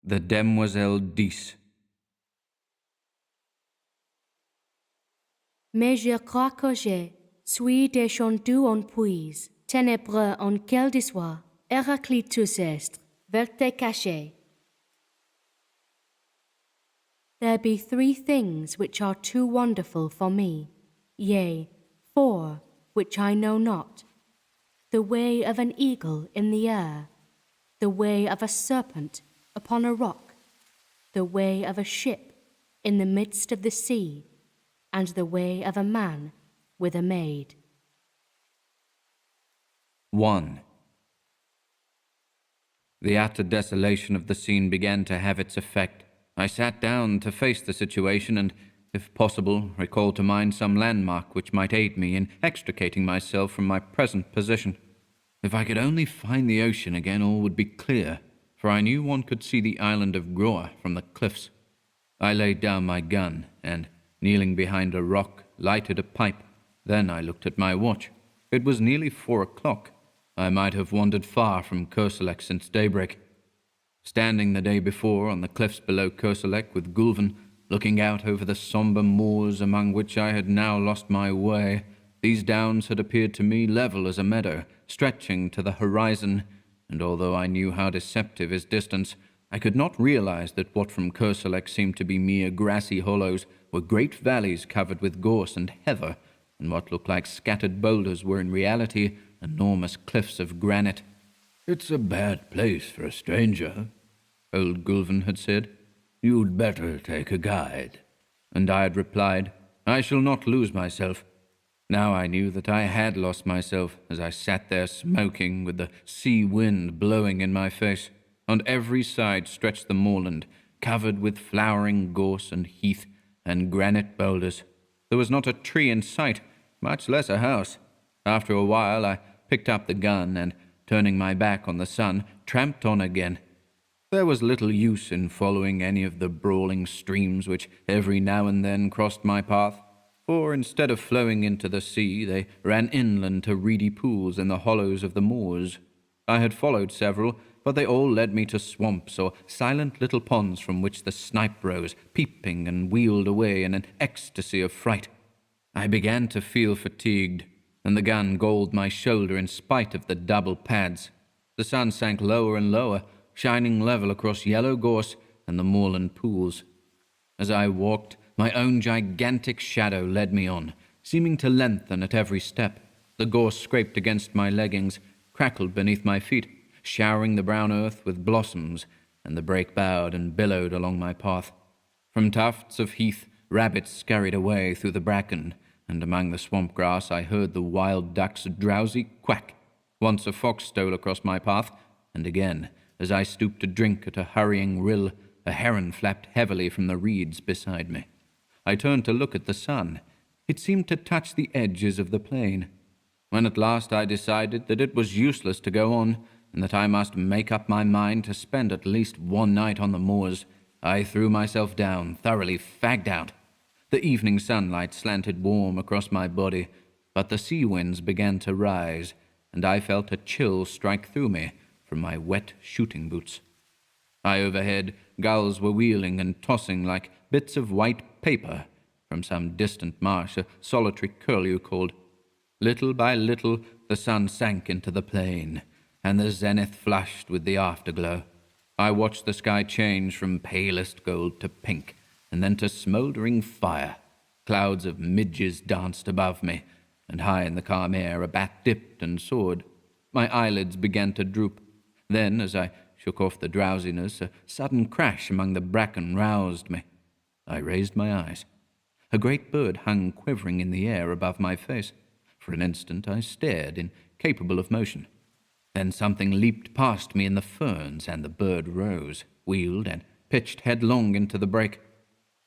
The Demoiselle 10. Mais je crois que je suis descendu en puis, ténébreux en quel dissoir, Héraclitus est, verte caché. There be 3 things which are too wonderful for me, yea, 4 which I know not: the way of an eagle in the air, the way of a serpent upon a rock, the way of a ship in the midst of the sea, and the way of a man with a maid. 1. The utter desolation of the scene began to have its effect. I sat down to face the situation and, if possible, recall to mind some landmark which might aid me in extricating myself from my present position. If I could only find the ocean again, all would be clear, for I knew one could see the island of Groa from the cliffs. I laid down my gun and, kneeling behind a rock, lighted a pipe. Then I looked at my watch. It was nearly 4 o'clock. I might have wandered far from Kerselec since daybreak. Standing the day before on the cliffs below Kerselec with Gulven, looking out over the sombre moors among which I had now lost my way, these downs had appeared to me level as a meadow, stretching to the horizon, and although I knew how deceptive is distance, I could not realize that what from Kerselec seemed to be mere grassy hollows were great valleys covered with gorse and heather, and what looked like scattered boulders were in reality enormous cliffs of granite. "It's a bad place for a stranger," old Gulven had said. "You'd better take a guide." And I had replied, "I shall not lose myself." Now I knew that I had lost myself as I sat there smoking with the sea wind blowing in my face. On every side stretched the moorland, covered with flowering gorse and heath and granite boulders. There was not a tree in sight, much less a house. After a while I picked up the gun and, turning my back on the sun, tramped on again. There was little use in following any of the brawling streams which every now and then crossed my path, for instead of flowing into the sea, they ran inland to reedy pools in the hollows of the moors. I had followed several, but they all led me to swamps or silent little ponds from which the snipe rose, peeping and wheeled away in an ecstasy of fright. I began to feel fatigued, and the gun galled my shoulder in spite of the double pads. The sun sank lower and lower, shining level across yellow gorse and the moorland pools. As I walked, my own gigantic shadow led me on, seeming to lengthen at every step. The gorse scraped against my leggings, crackled beneath my feet, showering the brown earth with blossoms, and the brake bowed and billowed along my path. From tufts of heath, rabbits scurried away through the bracken, and among the swamp grass I heard the wild duck's drowsy quack. Once a fox stole across my path, and again, as I stooped to drink at a hurrying rill, a heron flapped heavily from the reeds beside me. I turned to look at the sun. It seemed to touch the edges of the plain. When at last I decided that it was useless to go on, and that I must make up my mind to spend at least one night on the moors, I threw myself down, thoroughly fagged out. The evening sunlight slanted warm across my body, but the sea winds began to rise, and I felt a chill strike through me from my wet shooting boots. High overhead, gulls were wheeling and tossing like bits of white paper. From some distant marsh, a solitary curlew called. Little by little, the sun sank into the plain, and the zenith flushed with the afterglow. I watched the sky change from palest gold to pink, and then to smouldering fire. Clouds of midges danced above me, and high in the calm air a bat dipped and soared. My eyelids began to droop. Then, as I shook off the drowsiness, a sudden crash among the bracken roused me. I raised my eyes. A great bird hung quivering in the air above my face. For an instant I stared, incapable of motion. Then something leaped past me in the ferns, and the bird rose, wheeled, and pitched headlong into the brake.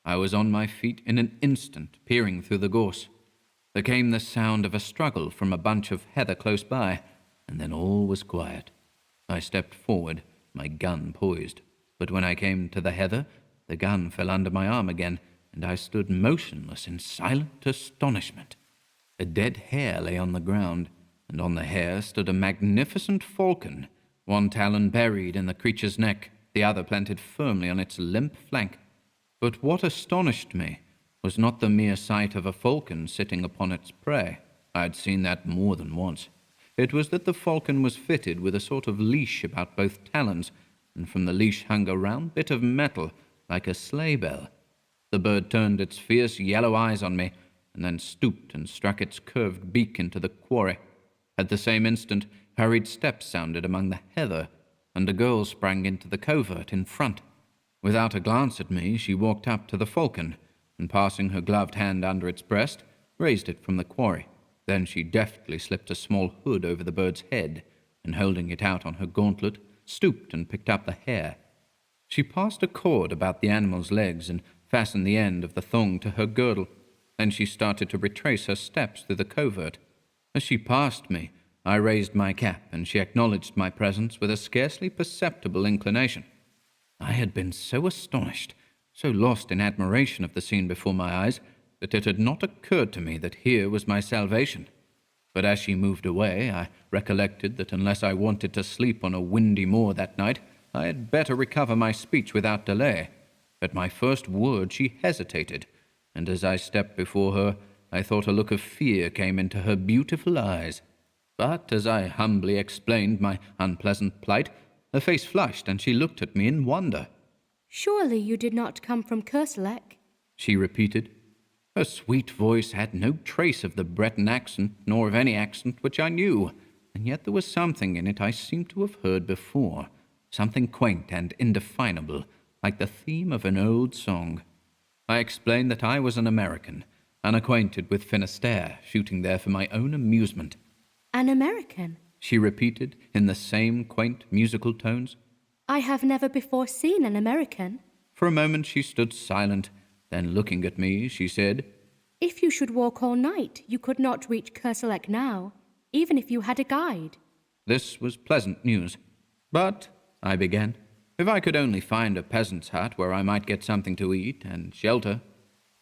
I was on my feet in an instant, peering through the gorse. There came the sound of a struggle from a bunch of heather close by, and then all was quiet. I stepped forward, my gun poised, but when I came to the heather, the gun fell under my arm again, and I stood motionless in silent astonishment. A dead hare lay on the ground, and on the hare stood a magnificent falcon, one talon buried in the creature's neck. the other planted firmly on its limp flank. But what astonished me was not the mere sight of a falcon sitting upon its prey. I had seen that more than once. It was that the falcon was fitted with a sort of leash about both talons, and from the leash hung a round bit of metal like a sleigh bell. The bird turned its fierce yellow eyes on me, and then stooped and struck its curved beak into the quarry. At the same instant, hurried steps sounded among the heather, and a girl sprang into the covert in front. Without a glance at me, she walked up to the falcon, and passing her gloved hand under its breast, raised it from the quarry. Then she deftly slipped a small hood over the bird's head, and holding it out on her gauntlet, stooped and picked up the hair. She passed a cord about the animal's legs and fastened the end of the thong to her girdle. Then she started to retrace her steps through the covert. As she passed me, I raised my cap, and she acknowledged my presence with a scarcely perceptible inclination. I had been so astonished, so lost in admiration of the scene before my eyes, that it had not occurred to me that here was my salvation. But as she moved away, I recollected that unless I wanted to sleep on a windy moor that night, I had better recover my speech without delay. At my first word she hesitated, and as I stepped before her, I thought a look of fear came into her beautiful eyes. But as I humbly explained my unpleasant plight, her face flushed, and she looked at me in wonder. "Surely you did not come from Kerselec?" she repeated. Her sweet voice had no trace of the Breton accent, nor of any accent which I knew, and yet there was something in it I seemed to have heard before, something quaint and indefinable, like the theme of an old song. I explained that I was an American, unacquainted with Finisterre, shooting there for my own amusement. "An American?" she repeated in the same quaint musical tones. "I have never before seen an American." For a moment she stood silent. Then, looking at me, she said, "If you should walk all night, you could not reach Kerselec now, even if you had a guide." This was pleasant news. "But," I began, "if I could only find a peasant's hut where I might get something to eat and shelter."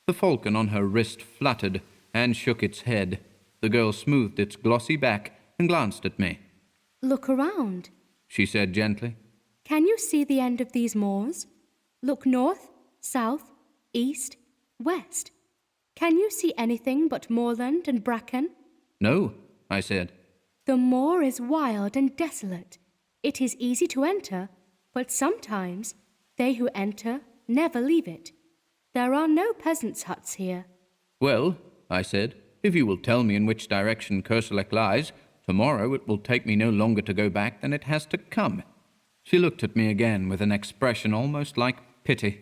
The falcon on her wrist fluttered and shook its head. The girl smoothed its glossy back and glanced at me. "Look around," she said gently. "Can you see the end of these moors? Look north, south, east, west. Can you see anything but moorland and bracken?" "No," I said. "The moor is wild and desolate. It is easy to enter, but sometimes they who enter never leave it. There are no peasants' huts here." "Well," I said, "if you will tell me in which direction Kerselec lies, tomorrow it will take me no longer to go back than it has to come." She looked at me again with an expression almost like pity.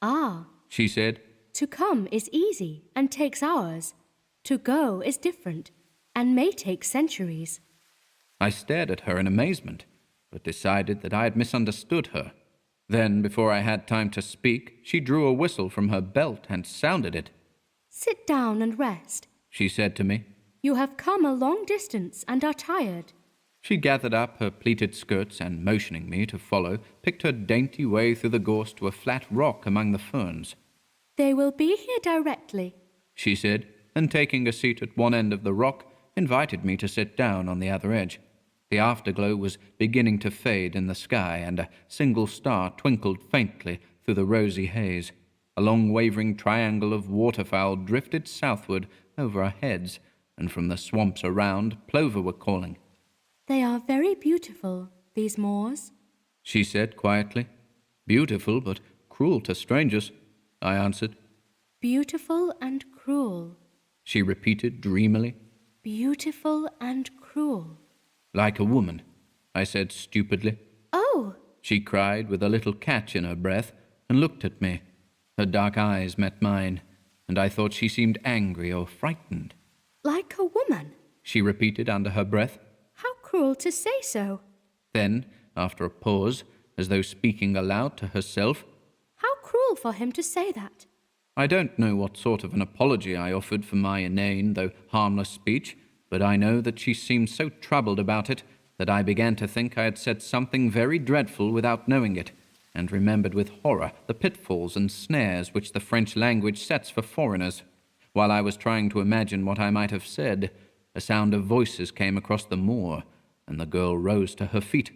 "Ah," she said. "to come is easy and takes hours. To go is different and may take centuries." I stared at her in amazement, but decided that I had misunderstood her. Then, before I had time to speak, she drew a whistle from her belt and sounded it. "Sit down and rest," she said to me. "You have come a long distance and are tired." She gathered up her pleated skirts and, motioning me to follow, picked her dainty way through the gorse to a flat rock among the ferns. "They will be here directly," she said, and taking a seat at one end of the rock, invited me to sit down on the other edge. The afterglow was beginning to fade in the sky, and a single star twinkled faintly through the rosy haze. A long wavering triangle of waterfowl drifted southward over our heads, and from the swamps around, plover were calling. "They are very beautiful, these moors," she said quietly. "Beautiful, but cruel to strangers," I answered. "Beautiful and cruel." she repeated dreamily. "Beautiful and cruel." "Like a woman," I said stupidly. "Oh!" she cried with a little catch in her breath, and looked at me. Her dark eyes met mine, and I thought she seemed angry or frightened. "Like a woman," she repeated under her breath. "How cruel to say so." Then, after a pause, as though speaking aloud to herself, "How cruel for him to say that." I don't know what sort of an apology I offered for my inane, though harmless speech, but I know that she seemed so troubled about it that I began to think I had said something very dreadful without knowing it, and remembered with horror the pitfalls and snares which the French language sets for foreigners. While I was trying to imagine what I might have said, a sound of voices came across the moor, and the girl rose to her feet.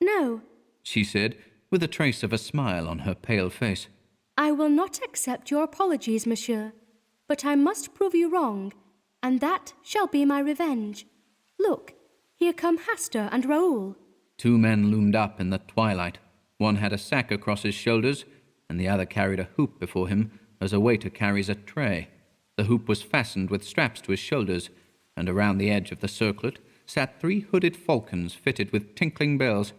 "No," she said, with a trace of a smile on her pale face. I will not accept your apologies, monsieur, but I must prove you wrong, and that shall be my revenge. Look, here come Hastur and Raoul. 2 men loomed up in the twilight. One had a sack across his shoulders, and the other carried a hoop before him, as a waiter carries a tray. The hoop was fastened with straps to his shoulders, and around the edge of the circlet sat 3 hooded falcons fitted with tinkling bells.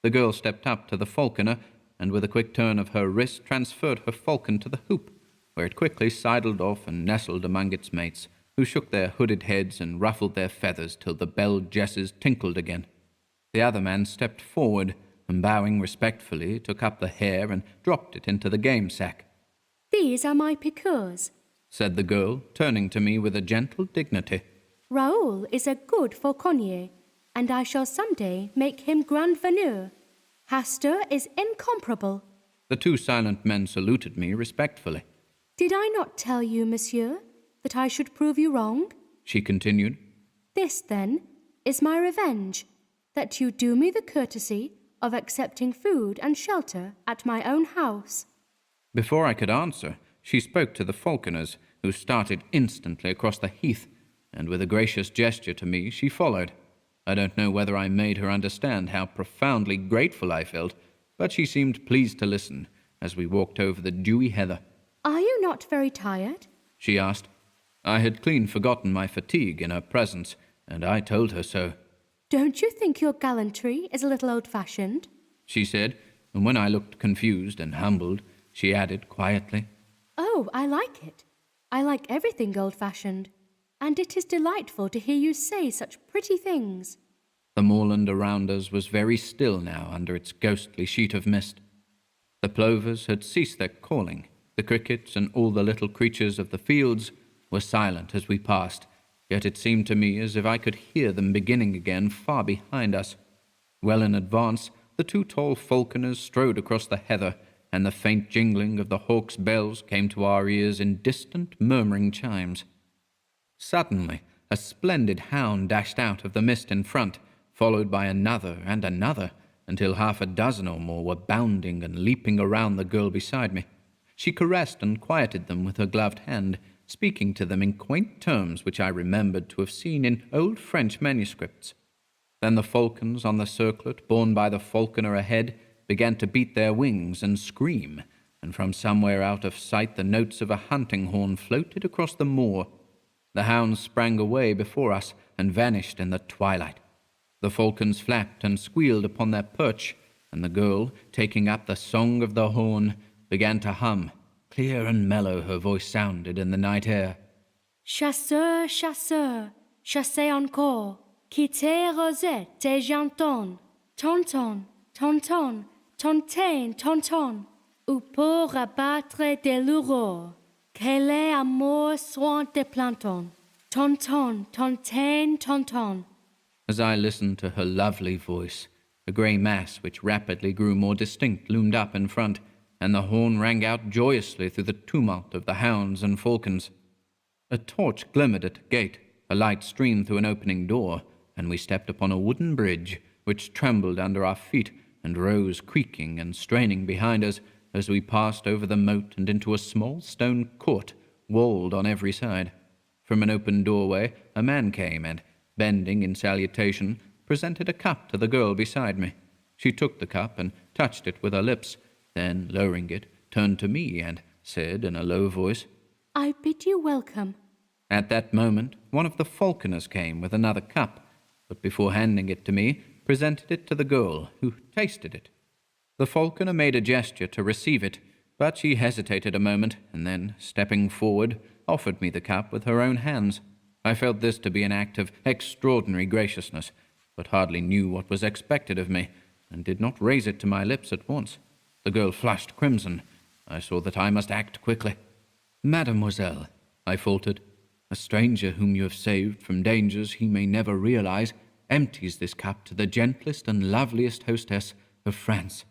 The girl stepped up to the falconer, and with a quick turn of her wrist transferred her falcon to the hoop, where it quickly sidled off and nestled among its mates, who shook their hooded heads and ruffled their feathers till the bell jesses tinkled again. The other man stepped forward, and bowing respectfully, took up the hare and dropped it into the game sack. These are my piqueurs, said the girl, turning to me with a gentle dignity. Raoul is a good fauconnier, and I shall some day make him grand veneur. Hastur is incomparable. The 2 silent men saluted me respectfully. Did I not tell you, monsieur, that I should prove you wrong? She continued. This, then, is my revenge, that you do me the courtesy of accepting food and shelter at my own house. Before I could answer, she spoke to the falconers, who started instantly across the heath, and with a gracious gesture to me she followed. I don't know whether I made her understand how profoundly grateful I felt, but she seemed pleased to listen as we walked over the dewy heather. Are you not very tired? She asked. I had clean forgotten my fatigue in her presence, and I told her so. Don't you think your gallantry is a little old-fashioned? She said, and when I looked confused and humbled, she added quietly, Oh, I like it. I like everything old-fashioned, and it is delightful to hear you say such pretty things. The moorland around us was very still now under its ghostly sheet of mist. The plovers had ceased their calling. The crickets and all the little creatures of the fields were silent as we passed, yet it seemed to me as if I could hear them beginning again far behind us. Well in advance, the 2 tall falconers strode across the heather, and the faint jingling of the hawk's bells came to our ears in distant, murmuring chimes. Suddenly, a splendid hound dashed out of the mist in front, followed by another and another, until 6 or more were bounding and leaping around the girl beside me. She caressed and quieted them with her gloved hand, speaking to them in quaint terms which I remembered to have seen in old French manuscripts. Then the falcons on the circlet, borne by the falconer ahead, began to beat their wings and scream, and from somewhere out of sight the notes of a hunting horn floated across the moor. The hounds sprang away before us and vanished in the twilight. The falcons flapped and squealed upon their perch, and the girl, taking up the song of the horn, began to hum. Clear and mellow her voice sounded in the night air. Chasseur, chasseur, chassez encore, quittez Rosette et Janton, tonton, tonton, tontain, tonton, ou pour abattre des louraux, que les amours soient des plantons, tonton, tontain, tonton. As I listened to her lovely voice, a grey mass which rapidly grew more distinct loomed up in front, and the horn rang out joyously through the tumult of the hounds and falcons. A torch glimmered at a gate, a light streamed through an opening door, and we stepped upon a wooden bridge, which trembled under our feet and rose creaking and straining behind us as we passed over the moat and into a small stone court, walled on every side. From an open doorway a man came and, bending in salutation, presented a cup to the girl beside me. She took the cup and touched it with her lips, then, lowering it, turned to me and said in a low voice, I bid you welcome. At that moment, one of the falconers came with another cup, but before handing it to me, presented it to the girl, who tasted it. The falconer made a gesture to receive it, but she hesitated a moment, and then, stepping forward, offered me the cup with her own hands. I felt this to be an act of extraordinary graciousness, but hardly knew what was expected of me, and did not raise it to my lips at once. The girl flushed crimson. I saw that I must act quickly. Mademoiselle, I faltered, a stranger whom you have saved from dangers he may never realize empties this cup to the gentlest and loveliest hostess of France.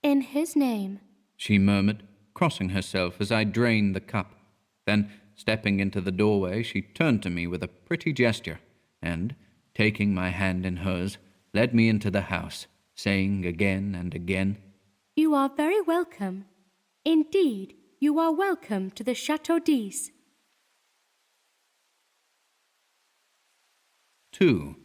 In his name, She murmured, crossing herself as I drained the cup. Then, stepping into the doorway, she turned to me with a pretty gesture, and, taking my hand in hers, led me into the house, saying again and again, You are very welcome. Indeed, you are welcome to the Chateau d'Ys. 2.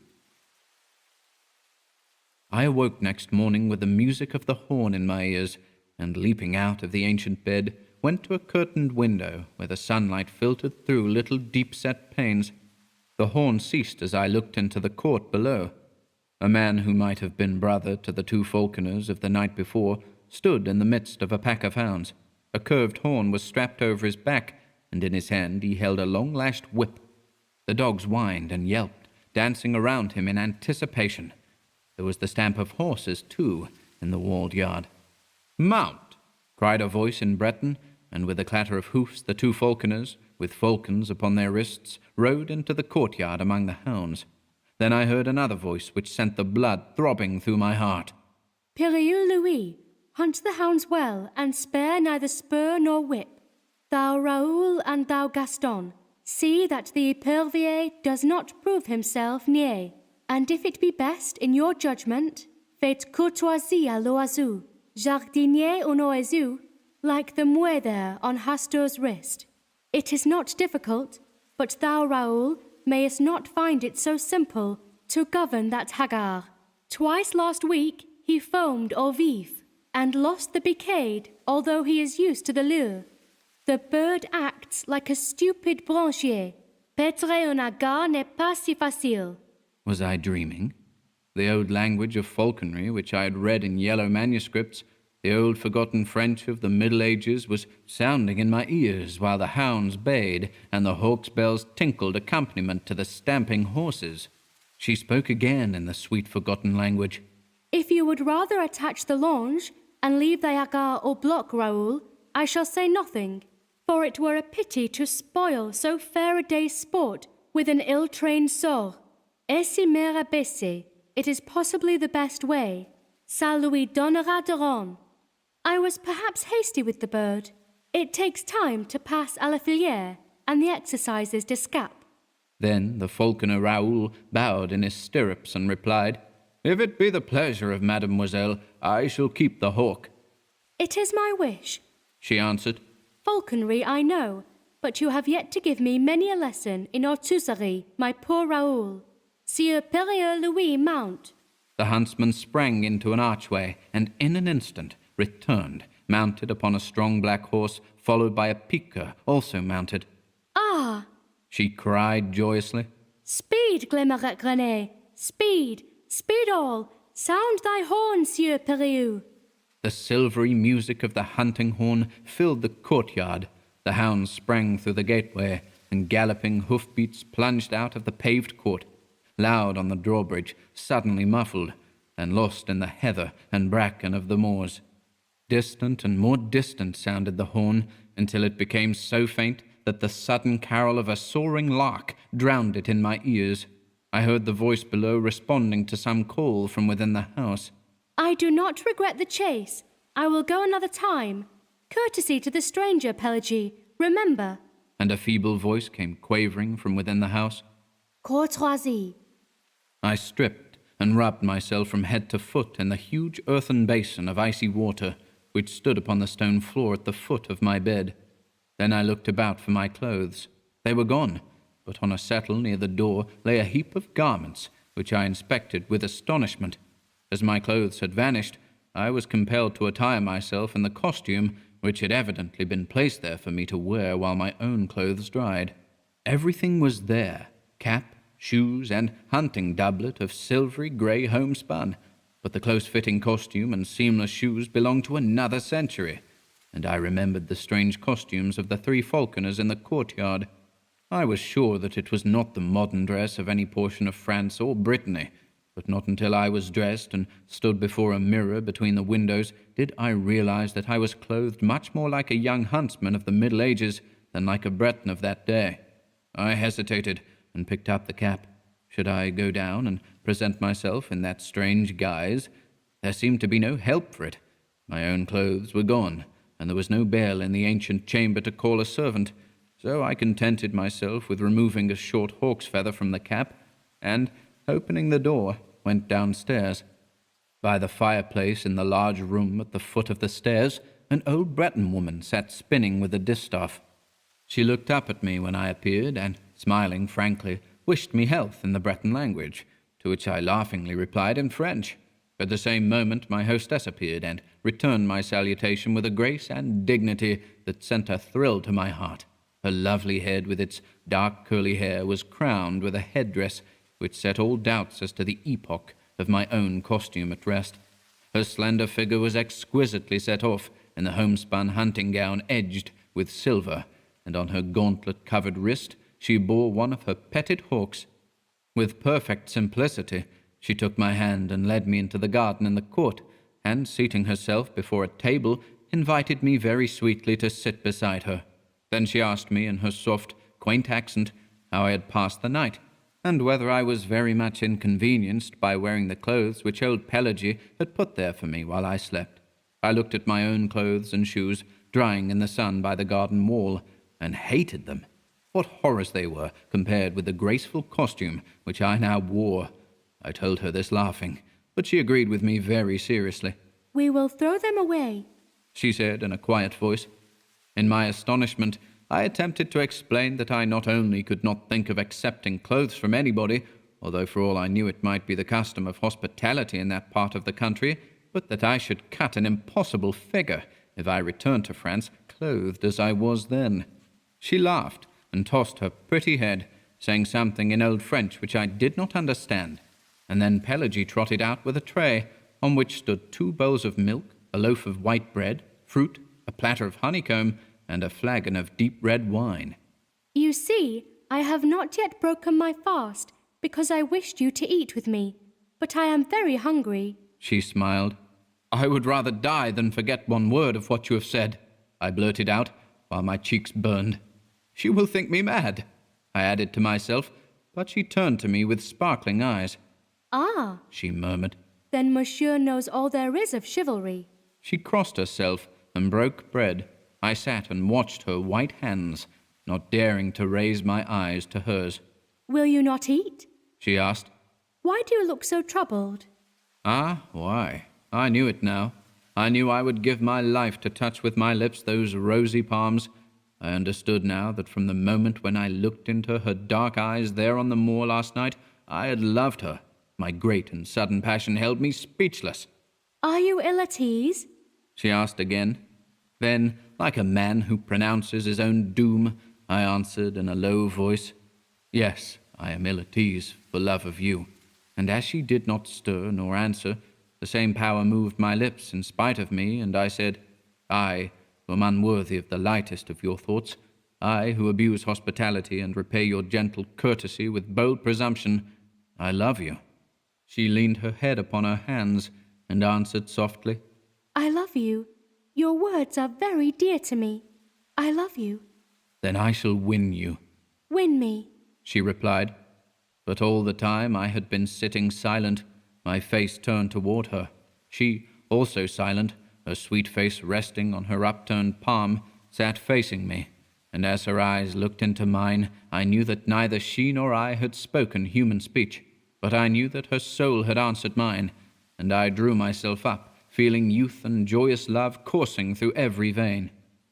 I awoke next morning with the music of the horn in my ears, and leaping out of the ancient bed, went to a curtained window where the sunlight filtered through little deep-set panes. The horn ceased as I looked into the court below. A man who might have been brother to the 2 falconers of the night before stood in the midst of a pack of hounds. A curved horn was strapped over his back, and in his hand he held a long-lashed whip. The dogs whined and yelped, dancing around him in anticipation. There was the stamp of horses, too, in the walled yard. "Mount!" cried a voice in Breton, and with a clatter of hoofs the 2 falconers, with falcons upon their wrists, rode into the courtyard among the hounds. Then I heard another voice which sent the blood throbbing through my heart. Piriou Louis, hunt the hounds well, and spare neither spur nor whip. Thou Raoul and thou Gaston, see that the Epervier does not prove himself niais, and if it be best in your judgment, faites courtoisie à l'oiseau, jardinier un oiseau, like the moeder on Hastur's wrist. It is not difficult, but thou, Raoul, mayest not find it so simple to govern that Hagar. Twice last week he foamed au vif, and lost the beccade, although he is used to the lure. The bird acts like a stupid branchier. Petre un Hagar n'est pas si facile. Was I dreaming? The old language of falconry which I had read in yellow manuscripts, the old forgotten French of the Middle Ages, was sounding in my ears while the hounds bayed and the hawks' bells tinkled accompaniment to the stamping horses. She spoke again in the sweet forgotten language. If you would rather attach the longe and leave the Hagar au bloc, Raoul, I shall say nothing, for it were a pity to spoil so fair a day's sport with an ill-trained sort. Et si mère baissée, it is possibly the best way. Ça lui donnera de ron. I was perhaps hasty with the bird. It takes time to pass à la filière and the exercises d'escape. Then the falconer Raoul bowed in his stirrups and replied, "If it be the pleasure of Mademoiselle, I shall keep the hawk." It is my wish, she answered. Falconry I know, but you have yet to give me many a lesson in artillery, my poor Raoul. Sieur Périeux Louis mount. The huntsman sprang into an archway, and in an instant returned, mounted upon a strong black horse, followed by a piqueur, also mounted. Ah! She cried joyously. Speed, Glemeret Grenet! Speed! Speed all! Sound thy horn, Sieur Périeux! The silvery music of the hunting horn filled the courtyard. The hounds sprang through the gateway, and galloping hoofbeats plunged out of the paved court, loud on the drawbridge, suddenly muffled, and lost in the heather and bracken of the moors. Distant and more distant sounded the horn, until it became so faint that the sudden carol of a soaring lark drowned it in my ears. I heard the voice below responding to some call from within the house. I do not regret the chase. I will go another time. Courtesy to the stranger, Pelagie, remember. And a feeble voice came quavering from within the house. Courtoisie. I stripped and rubbed myself from head to foot in the huge earthen basin of icy water, which stood upon the stone floor at the foot of my bed. Then I looked about for my clothes. They were gone, but on a settle near the door lay a heap of garments, which I inspected with astonishment. As my clothes had vanished, I was compelled to attire myself in the costume which had evidently been placed there for me to wear while my own clothes dried. Everything was there, cap, shoes, and hunting doublet of silvery grey homespun, but the close-fitting costume and seamless shoes belonged to another century, and I remembered the strange costumes of the 3 falconers in the courtyard. I was sure that it was not the modern dress of any portion of France or Brittany, but not until I was dressed and stood before a mirror between the windows did I realize that I was clothed much more like a young huntsman of the Middle Ages than like a Breton of that day. I hesitated and picked up the cap. Should I go down and present myself in that strange guise? There seemed to be no help for it. My own clothes were gone, and there was no bell in the ancient chamber to call a servant, so I contented myself with removing a short hawk's feather from the cap, and, opening the door, went downstairs. By the fireplace in the large room at the foot of the stairs, an old Breton woman sat spinning with a distaff. She looked up at me when I appeared, and, smiling frankly, wished me health in the Breton language, to which I laughingly replied in French. At the same moment my hostess appeared, and returned my salutation with a grace and dignity that sent a thrill to my heart. Her lovely head, with its dark curly hair, was crowned with a headdress which set all doubts as to the epoch of my own costume at rest. Her slender figure was exquisitely set off in the homespun hunting gown edged with silver, and on her gauntlet-covered wrist she bore one of her petted hawks. With perfect simplicity, she took my hand and led me into the garden and the court, and, seating herself before a table, invited me very sweetly to sit beside her. Then she asked me, in her soft, quaint accent, how I had passed the night, and whether I was very much inconvenienced by wearing the clothes which old Pelagie had put there for me while I slept. I looked at my own clothes and shoes, drying in the sun by the garden wall, and hated them. What horrors they were, compared with the graceful costume which I now wore. I told her this laughing, but she agreed with me very seriously. "We will throw them away," she said in a quiet voice. In my astonishment, I attempted to explain that I not only could not think of accepting clothes from anybody, although for all I knew it might be the custom of hospitality in that part of the country, but that I should cut an impossible figure if I returned to France clothed as I was then. She laughed and tossed her pretty head, saying something in old French which I did not understand, and then Pelagie trotted out with a tray, on which stood 2 bowls of milk, a loaf of white bread, fruit, a platter of honeycomb, and a flagon of deep red wine. "You see, I have not yet broken my fast, because I wished you to eat with me, but I am very hungry." She smiled. "I would rather die than forget one word of what you have said," I blurted out, while my cheeks burned. "She will think me mad," I added to myself, but she turned to me with sparkling eyes. "Ah," she murmured. "then Monsieur knows all there is of chivalry." She crossed herself and broke bread. I sat and watched her white hands, not daring to raise my eyes to hers. "Will you not eat?" she asked. "Why do you look so troubled?" Ah, why? I knew it now. I knew I would give my life to touch with my lips those rosy palms. I understood now that from the moment when I looked into her dark eyes there on the moor last night, I had loved her. My great and sudden passion held me speechless. "Are you ill at ease?" she asked again. Then, like a man who pronounces his own doom, I answered in a low voice, "Yes, I am ill at ease for love of you." And as she did not stir nor answer, the same power moved my lips in spite of me, and I said, "I, who am unworthy of the lightest of your thoughts, I, who abuse hospitality and repay your gentle courtesy with bold presumption, I love you." She leaned her head upon her hands and answered softly, "I love you. Your words are very dear to me. I love you." "Then I shall win you," "Win me." she replied. But all the time I had been sitting silent, my face turned toward her. She, also silent, her sweet face resting on her upturned palm, sat facing me, and as her eyes looked into mine, I knew that neither she nor I had spoken human speech, but I knew that her soul had answered mine, and I drew myself up, feeling youth and joyous love coursing through every vein.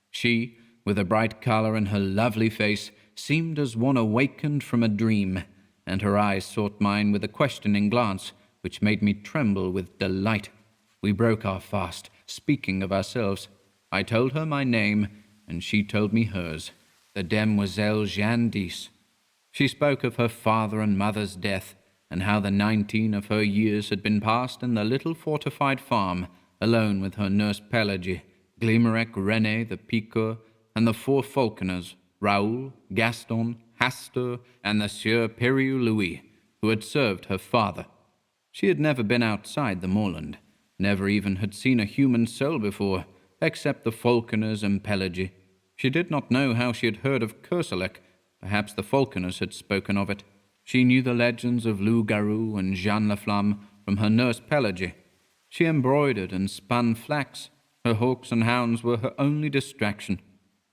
She, with a bright color in her lovely face, seemed as one awakened from a dream, and her eyes sought mine with a questioning glance, which made me tremble with delight. We broke our fast, speaking of ourselves. I told her my name, and she told me hers, the Demoiselle Jeanne d'Ys. She spoke of her father and mother's death, and how the 19 of her years had been passed in the little fortified farm, alone with her nurse Pelagie, Glimmerec, René, the piqueur, and the 4 falconers, Raoul, Gaston, Hastur, and the Sieur Périou Louis, who had served her father. She had never been outside the moorland, never even had seen a human soul before, except the falconers and Pelagie. She did not know how she had heard of Kerselec. Perhaps the falconers had spoken of it. She knew the legends of Loup Garou and Jeanne la Flamme from her nurse Pelagie. She embroidered and spun flax. Her hawks and hounds were her only distraction.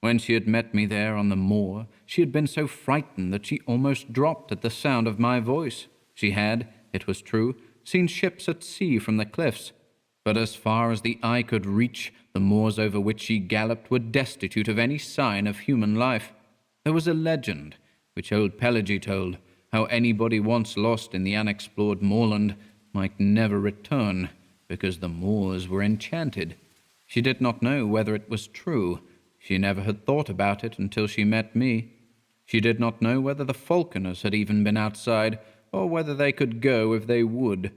When she had met me there on the moor, she had been so frightened that she almost dropped at the sound of my voice. She had, it was true, seen ships at sea from the cliffs, but as far as the eye could reach, the moors over which she galloped were destitute of any sign of human life. There was a legend, which old Pelagie told, how anybody once lost in the unexplored moorland might never return, because the moors were enchanted. She did not know whether it was true. She never had thought about it until she met me. She did not know whether the falconers had even been outside, or whether they could go if they would.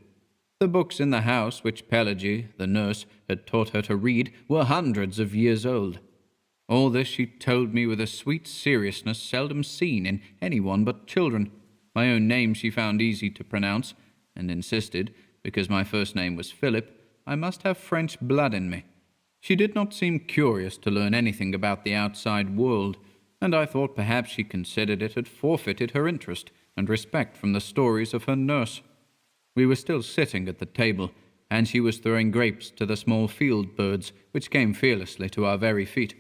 The books in the house which Pelagie, the nurse, had taught her to read were hundreds of years old. All this she told me with a sweet seriousness seldom seen in anyone but children. My own name she found easy to pronounce, and insisted, because my first name was Philip, I must have French blood in me. She did not seem curious to learn anything about the outside world, and I thought perhaps she considered it had forfeited her interest and respect from the stories of her nurse. We were still sitting at the table, and she was throwing grapes to the small field birds which came fearlessly to our very feet.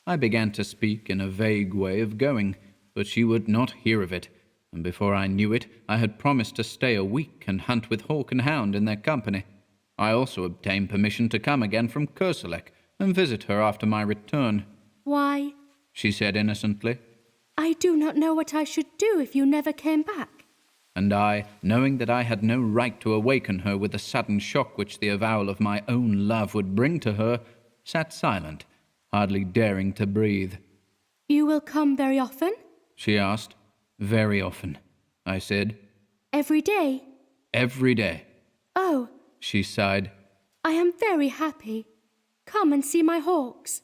I began to speak in a vague way of going, but she would not hear of it, and before I knew it, I had promised to stay a week and hunt with hawk and hound in their company. I also obtained permission to come again from Kerselec and visit her after my return. Why, she said innocently. I do not know what I should do if you never came back. And I, knowing that I had no right to awaken her with the sudden shock which the avowal of my own love would bring to her, sat silent, hardly daring to breathe. You will come very often? She asked. Very often, I said. Every day? Every day. Oh, she sighed. I am very happy. Come and see my hawks.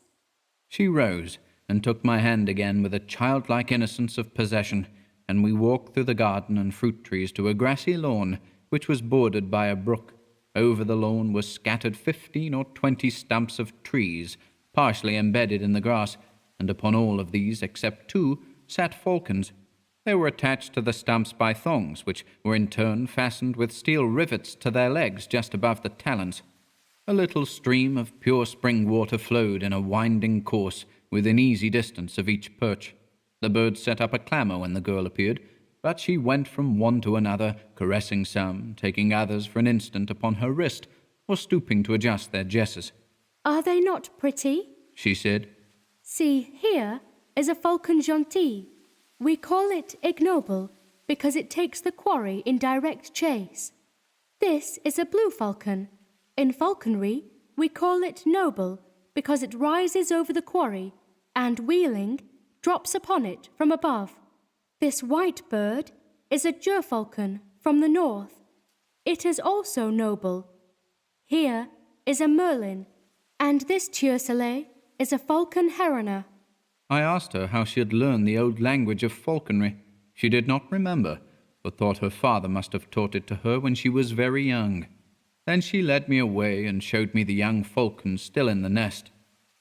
She rose and took my hand again with a childlike innocence of possession, and we walked through the garden and fruit trees to a grassy lawn, which was bordered by a brook. Over the lawn were scattered 15 or 20 stumps of trees, partially embedded in the grass, and upon all of these, except 2, sat falcons. They were attached to the stumps by thongs, which were in turn fastened with steel rivets to their legs just above the talons. A little stream of pure spring water flowed in a winding course within easy distance of each perch. The birds set up a clamour when the girl appeared, but she went from one to another, caressing some, taking others for an instant upon her wrist, or stooping to adjust their jesses. Are they not pretty? She said. See, here is a falcon gentil. We call it ignoble because it takes the quarry in direct chase. This is a blue falcon. In falconry, we call it noble because it rises over the quarry and, wheeling, drops upon it from above. This white bird is a gerfalcon from the north. It is also noble. Here is a merlin, and this tiercelet is a falcon heroner. I asked her how she had learned the old language of falconry. She did not remember, but thought her father must have taught it to her when she was very young. Then she led me away and showed me the young falcons still in the nest.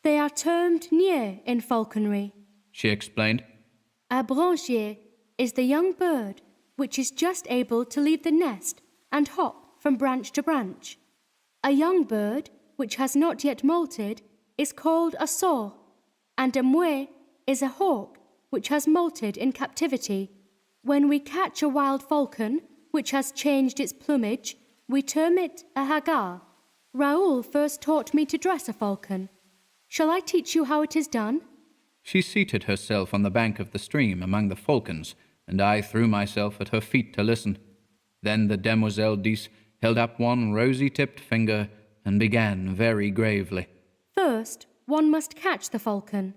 They are termed niais in falconry, she explained. A branchier is the young bird which is just able to leave the nest and hop from branch to branch. A young bird which has not yet molted is called a soar, and a mouet is a hawk which has molted in captivity. When we catch a wild falcon which has changed its plumage, we term it a hagar. Raoul first taught me to dress a falcon. Shall I teach you how it is done? She seated herself on the bank of the stream among the falcons, and I threw myself at her feet to listen. Then the Demoiselle held up one rosy-tipped finger and began very gravely. First, one must catch the falcon.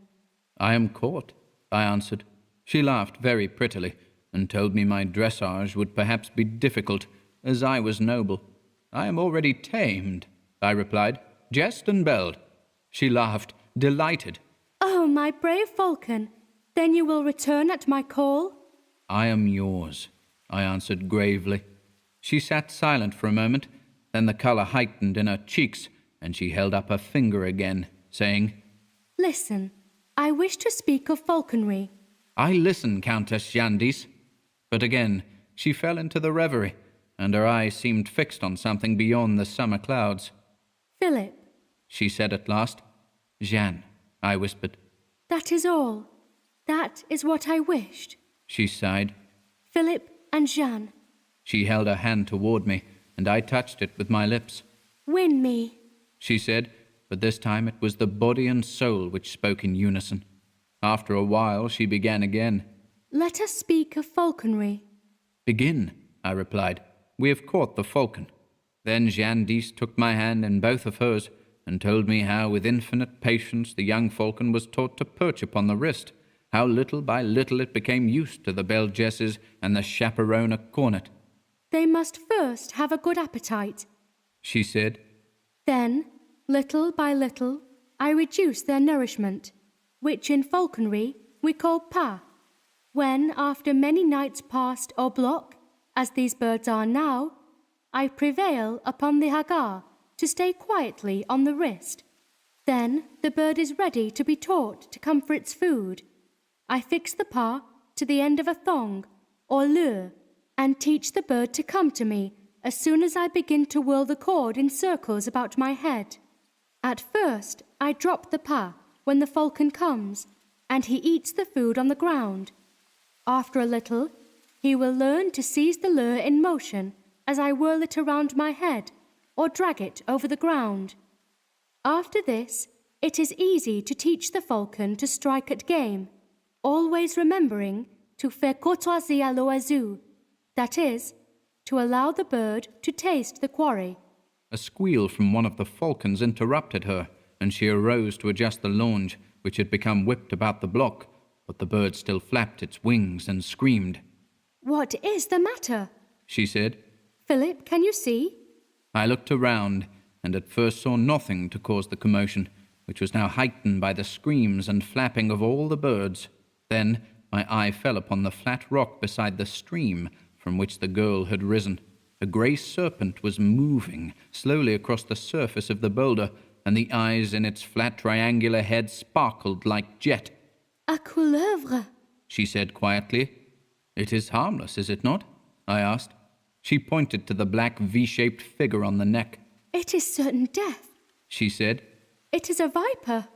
I am caught, I answered. She laughed very prettily, and told me my dressage would perhaps be difficult, as I was noble. I am already tamed, I replied, jest and belled. She laughed, delighted. Oh, my brave falcon, then you will return at my call? I am yours, I answered gravely. She sat silent for a moment, then the colour heightened in her cheeks, and she held up her finger again, saying, Listen, I wish to speak of falconry. I listen, Countess Jandis. But again she fell into the reverie, and her eyes seemed fixed on something beyond the summer clouds. Philip, she said at last. Jeanne, I whispered. That is all. That is what I wished. She sighed. Philip and Jeanne. She held her hand toward me, and I touched it with my lips. Win me, She said, but this time it was the body and soul which spoke in unison. After a while she began again. let us speak of falconry. Begin, I replied. We have caught the falcon. Then Jeanne d'Ys took my hand in both of hers, and told me how with infinite patience the young falcon was taught to perch upon the wrist, how little by little it became used to the bell jesses and the chaperone cornet. They must first have a good appetite. She said, Then, little by little, I reduce their nourishment, which in falconry we call pas. When, after many nights passed au bloc, as these birds are now, I prevail upon the hagar to stay quietly on the wrist. Then the bird is ready to be taught to come for its food. I fix the pas to the end of a thong, or lure, and teach the bird to come to me as soon as I begin to whirl the cord in circles about my head. At first, I drop the pas when the falcon comes, and he eats the food on the ground. After a little, he will learn to seize the lure in motion as I whirl it around my head or drag it over the ground. After this, it is easy to teach the falcon to strike at game, always remembering to faire courtoisie à l'oiseau, that is, to allow the bird to taste the quarry. A squeal from one of the falcons interrupted her, and she arose to adjust the launch, which had become whipped about the block, but the bird still flapped its wings and screamed. What is the matter? She said. Philip, can you see? I looked around, and at first saw nothing to cause the commotion, which was now heightened by the screams and flapping of all the birds. Then my eye fell upon the flat rock beside the stream from which the girl had risen. A grey serpent was moving slowly across the surface of the boulder, and the eyes in its flat triangular head sparkled like jet. A couleuvre, She said quietly. It is harmless, is it not? I asked. She pointed to the black V-shaped figure on the neck. It is certain death. She said. It is a viper.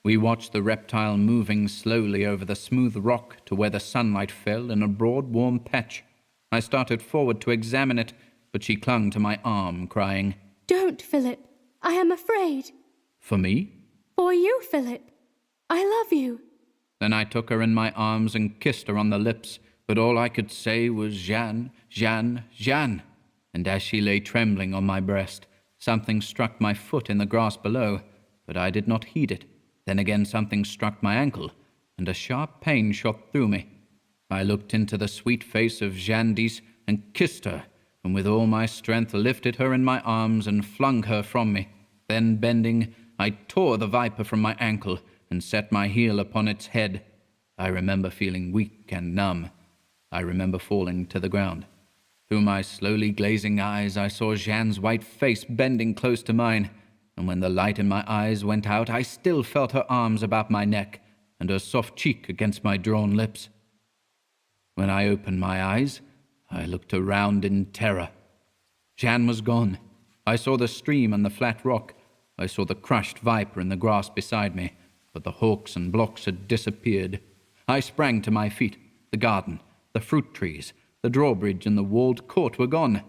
We watched the reptile moving slowly over the smooth rock to where the sunlight fell in a broad, warm patch. I started forward to examine it, but she clung to my arm, crying, Don't, Philip. I am afraid. For me? For you, Philip. I love you. Then I took her in my arms and kissed her on the lips, but all I could say was Jeanne, Jeanne, Jeanne. And as she lay trembling on my breast, something struck my foot in the grass below, but I did not heed it. Then again something struck my ankle, and a sharp pain shot through me. I looked into the sweet face of Jeanne d'Ys and kissed her, and with all my strength lifted her in my arms and flung her from me. Then bending, I tore the viper from my ankle and set my heel upon its head. I remember feeling weak and numb. I remember falling to the ground. Through my slowly glazing eyes, I saw Jeanne's white face bending close to mine, and when the light in my eyes went out, I still felt her arms about my neck and her soft cheek against my drawn lips. When I opened my eyes, I looked around in terror. Jeanne was gone. I saw the stream and the flat rock. I saw the crushed viper in the grass beside me, but the hawks and blocks had disappeared. I sprang to my feet. The garden, the fruit trees, the drawbridge and the walled court were gone.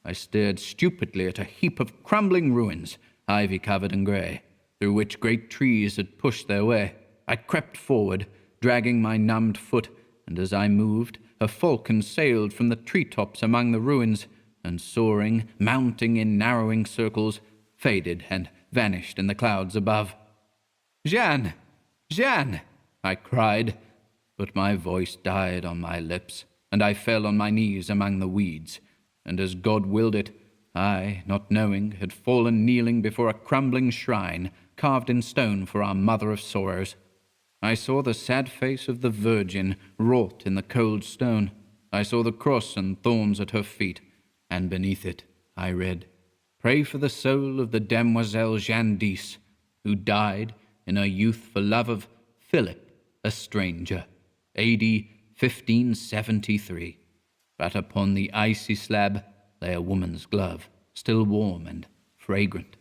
I stared stupidly at a heap of crumbling ruins, ivy-covered and grey, through which great trees had pushed their way. I crept forward, dragging my numbed foot, and as I moved, a falcon sailed from the treetops among the ruins, and soaring, mounting in narrowing circles, faded and vanished in the clouds above. "Jeanne! Jeanne!" I cried, but my voice died on my lips, and I fell on my knees among the weeds, and as God willed it, I, not knowing, had fallen kneeling before a crumbling shrine carved in stone for our Mother of Sorrows. I saw the sad face of the Virgin wrought in the cold stone. I saw the cross and thorns at her feet, and beneath it I read, "Pray for the soul of the Demoiselle Jeanne d'Ys, who died in her youth for love of Philip, a stranger, A.D. 1573. But upon the icy slab lay a woman's glove, still warm and fragrant.